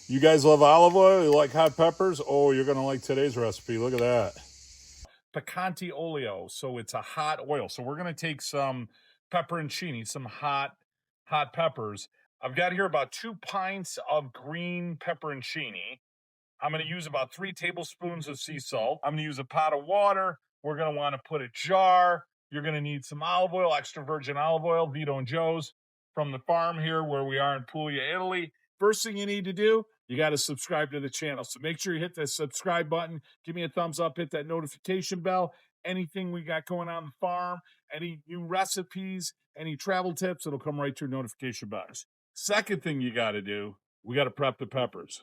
You guys love olive oil? You like hot peppers? Oh, you're going to like today's recipe. Look at that. Picante olio. So it's a hot oil. So we're going to take some pepperoncini, some hot peppers. I've got here about 2 pints of green pepperoncini. I'm going to use about 3 tablespoons of sea salt. I'm going to use a pot of water. We're going to want to put a jar. You're going to need some olive oil, extra virgin olive oil, Vito and Joe's from the farm here where we are in Puglia, Italy. First thing you need to do, you got to subscribe to the channel. So make sure you hit that subscribe button. Give me a thumbs up, hit that notification bell. Anything we got going on the farm, any new recipes, any travel tips, it'll come right to your notification box. Second thing you got to do, we got to prep the peppers.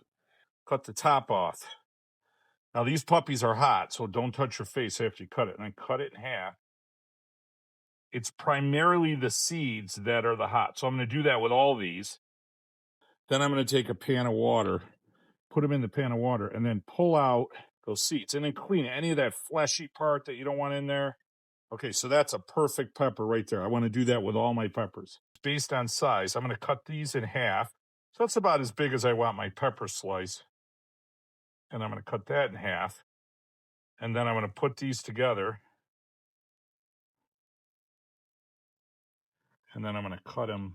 Cut the top off. Now these puppies are hot, so don't touch your face after you cut it. And then cut it in half. It's primarily the seeds that are the hot. So I'm going to do that with all these. Then I'm going to take a pan of water, put them in the pan of water, and then pull out those seeds. And then clean any of that fleshy part that you don't want in there. Okay, so that's a perfect pepper right there. I want to do that with all my peppers. Based on size, I'm going to cut these in half. So that's about as big as I want my pepper slice. And I'm going to cut that in half. And then I'm going to put these together. And then I'm going to cut them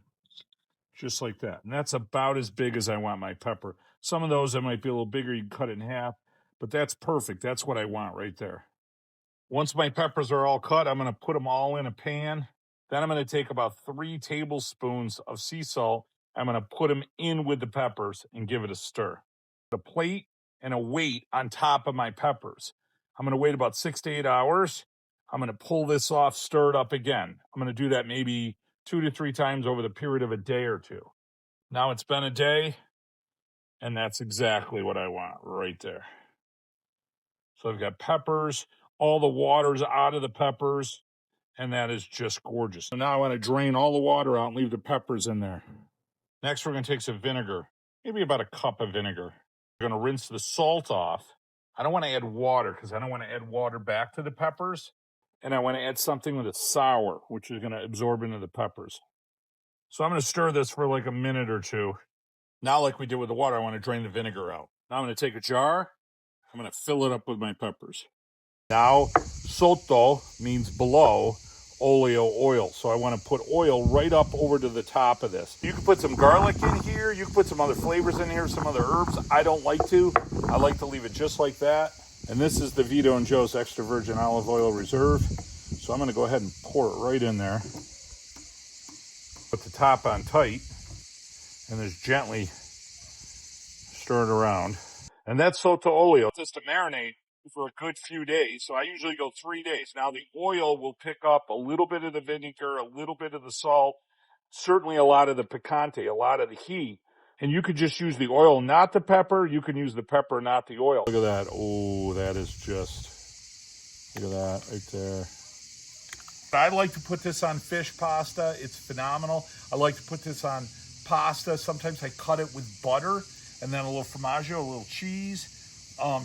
just like that. And that's about as big as I want my pepper. Some of those that might be a little bigger, you can cut it in half. But that's perfect. That's what I want right there. Once my peppers are all cut, I'm going to put them all in a pan. Then I'm going to take about 3 tablespoons of sea salt. I'm going to put them in with the peppers and give it a stir. A plate and a weight on top of my peppers. I'm going to wait about 6 to 8 hours. I'm going to pull this off, stir it up again. I'm going to do that maybe 2 to 3 times over the period of a day or two. Now it's been a day, and that's exactly what I want right there. So I've got peppers, all the water's out of the peppers, and that is just gorgeous. So now I want to drain all the water out and leave the peppers in there. Next, we're going to take some vinegar, maybe about a cup of vinegar. We're going to rinse the salt off. I don't want to add water because I don't want to add water back to the peppers. And I want to add something with a sour, which is going to absorb into the peppers. So I'm going to stir this for like a minute or two. Now, like we did with the water, I want to drain the vinegar out. Now I'm going to take a jar. I'm going to fill it up with my peppers. Now, sotto means below, olio, oil. So I want to put oil right up over to the top of this. You can put some garlic in here. You can put some other flavors in here, some other herbs. I don't like to. I like to leave it just like that. And this is the Vito and Joe's extra virgin olive oil reserve. So I'm going to go ahead and pour it right in there. Put the top on tight and just gently stir it around. And that's sotto olio. Just to marinate for a good few days. So I usually go 3 days. Now the oil will pick up a little bit of the vinegar, a little bit of the salt, certainly a lot of the picante, a lot of the heat. And you could just use the oil, not the pepper. You can use the pepper, not the oil. Look at that. Oh, that is just, look at that right there. I like to put this on fish pasta. It's phenomenal. I like to put this on pasta. Sometimes I cut it with butter and then a little formaggio, a little cheese.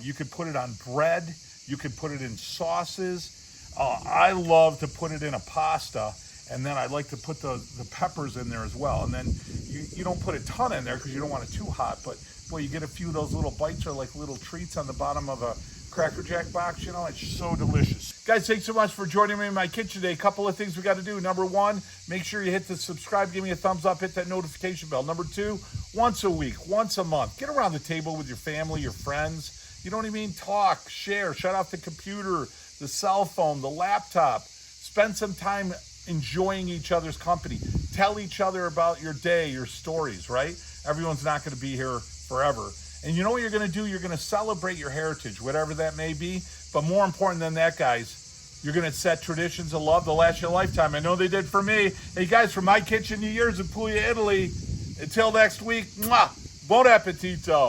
You could put it on bread. You could put it in sauces. I love to put it in a pasta, and then I like to put the peppers in there as well. And then you don't put a ton in there because you don't want it too hot, but boy, you get a few of those little bites are like little treats on the bottom of a Cracker Jack box. You know, it's so delicious. Guys, thanks so much for joining me in my kitchen today. A couple of things we got to do. Number 1, make sure you hit the subscribe, give me a thumbs up, hit that notification bell. Number 2, once a week, once a month, get around the table with your family, your friends. You know what I mean? Talk, share, shut off the computer, the cell phone, the laptop. Spend some time enjoying each other's company. Tell each other about your day, your stories, right? Everyone's not going to be here forever. And you know what you're going to do? You're going to celebrate your heritage, whatever that may be. But more important than that, guys, you're going to set traditions of love to last your lifetime. I know they did for me. Hey, guys, from my kitchen to yours in Puglia, Italy, until next week, mwah, buon appetito.